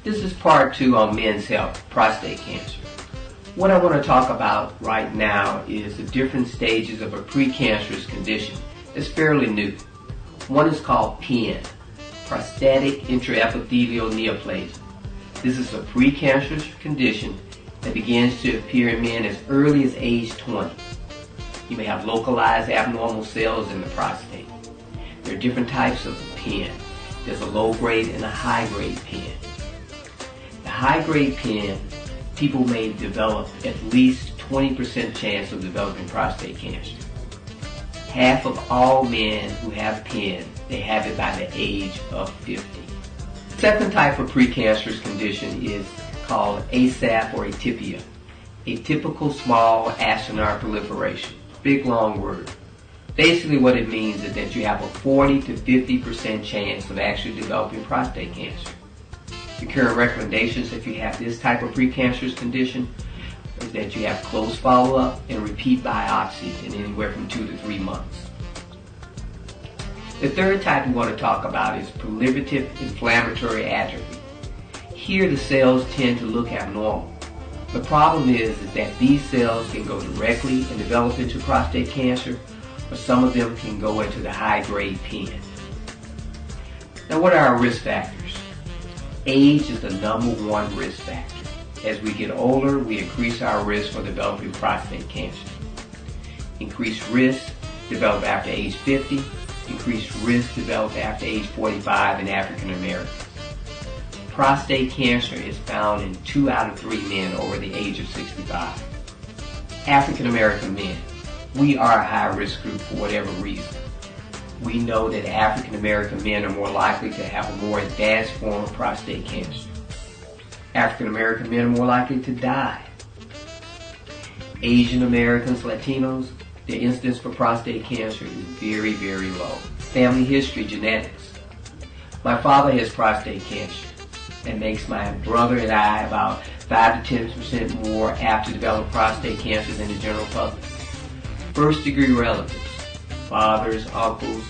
This is part 2 on men's health, prostate cancer. What I want to talk about right now is the different stages of a precancerous condition. It's fairly new. One is called PIN, prostatic intraepithelial neoplasia. This is a precancerous condition that begins to appear in men as early as age 20. You may have localized abnormal cells in the prostate. There are different types of PIN. There's a low-grade and a high-grade PIN. The high-grade PIN, people may develop at least 20% chance of developing prostate cancer. Half of all men who have PIN, they have it by the age of 50. The second type of precancerous condition is called ASAP or atypia, atypical small acinar proliferation. Big long word. Basically what it means is that you have a 40 to 50% chance of actually developing prostate cancer. The current recommendations if you have this type of precancerous condition is that you have close follow-up and repeat biopsy in anywhere from 2 to 3 months. The third type we want to talk about is proliferative inflammatory atrophy. Here the cells tend to look abnormal. The problem is that these cells can go directly and develop into prostate cancer, or some of them can go into the high-grade PIN. Now, what are our risk factors? Age is the #1 risk factor. As we get older, we increase our risk for developing prostate cancer. Increased risk develop after age 50, increased risk develop after age 45 in African Americans. Prostate cancer is found in 2 out of 3 men over the age of 65. African American men, we are a high risk group for whatever reason. We know that African American men are more likely to have a more advanced form of prostate cancer. African American men are more likely to die. Asian Americans, Latinos, the incidence for prostate cancer is very, very low. Family history, genetics. My father has prostate cancer. That makes my brother and I about 5 to 10% more apt to develop prostate cancer than the general public. First degree relatives, fathers, uncles,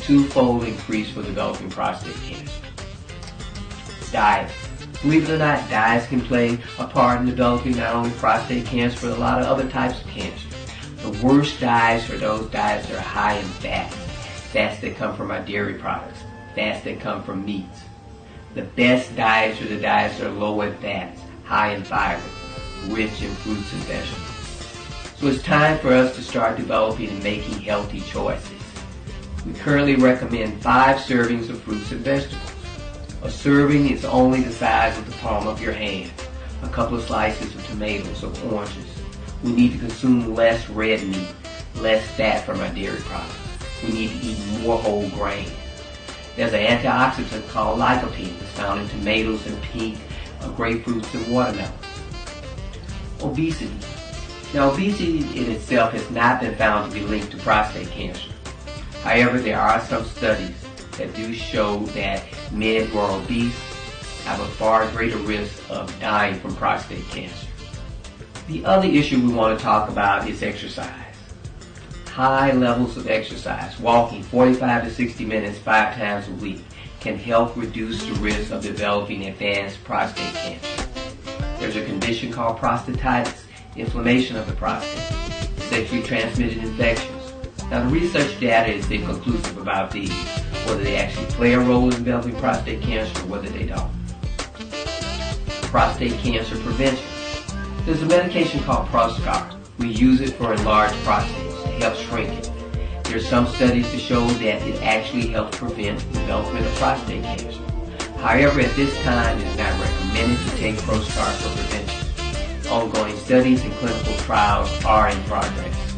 2-fold increase for developing prostate cancer. Diet. Believe it or not, diets can play a part in developing not only prostate cancer, but a lot of other types of cancer. The worst diets are those diets that are high in fat. Fats that come from our dairy products. Fats that come from meats. The best diets are the diets that are low in fats, high in fiber, rich in fruits and vegetables. So it's time for us to start developing and making healthy choices. We currently recommend 5 servings of fruits and vegetables. A serving is only the size of the palm of your hand. A couple of slices of tomatoes or oranges. We need to consume less red meat, less fat from our dairy products. We need to eat more whole grain. There's an antioxidant called lycopene that's found in tomatoes and pink, grapefruits and watermelon. Obesity. Now, obesity in itself has not been found to be linked to prostate cancer. However, there are some studies that do show that men who are obese have a far greater risk of dying from prostate cancer. The other issue we want to talk about is exercise. High levels of exercise, walking 45 to 60 minutes 5 times a week, can help reduce the risk of developing advanced prostate cancer. There's a condition called prostatitis, inflammation of the prostate, sexually transmitted infections. Now, the research data is inconclusive about these, whether they actually play a role in developing prostate cancer or whether they don't. Prostate cancer prevention. There's a medication called Proscar. We use it for enlarged prostates to help shrink it. There are some studies to show that it actually helps prevent the development of prostate cancer. However, at this time, it is not recommended to take Proscar for prevention. Ongoing studies and clinical trials are in progress.